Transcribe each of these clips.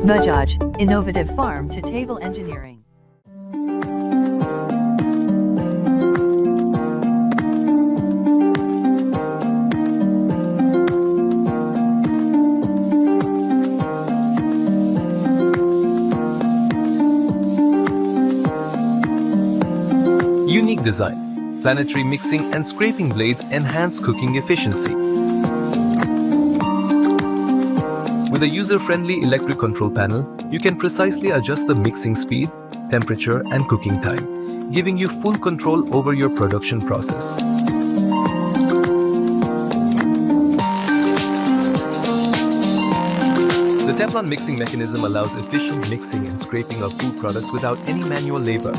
Bajaj, innovative farm-to-table engineering. Unique design. Planetary mixing and scraping blades enhance cooking efficiency. With a user-friendly electric control panel, you can precisely adjust the mixing speed, temperature, and cooking time, giving you full control over your production process. The Teflon mixing mechanism allows efficient mixing and scraping of food products without any manual labor.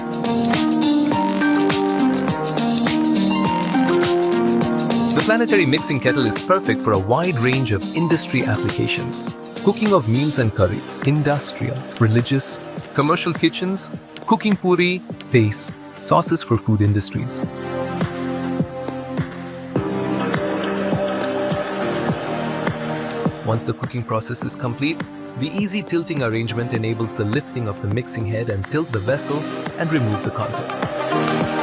The Planetary Mixing Kettle is perfect for a wide range of industry applications. Cooking of meals and curry, industrial, religious, commercial kitchens, cooking puree, paste, sauces for food industries. Once the cooking process is complete, the easy tilting arrangement enables the lifting of the mixing head and tilt the vessel and remove the content.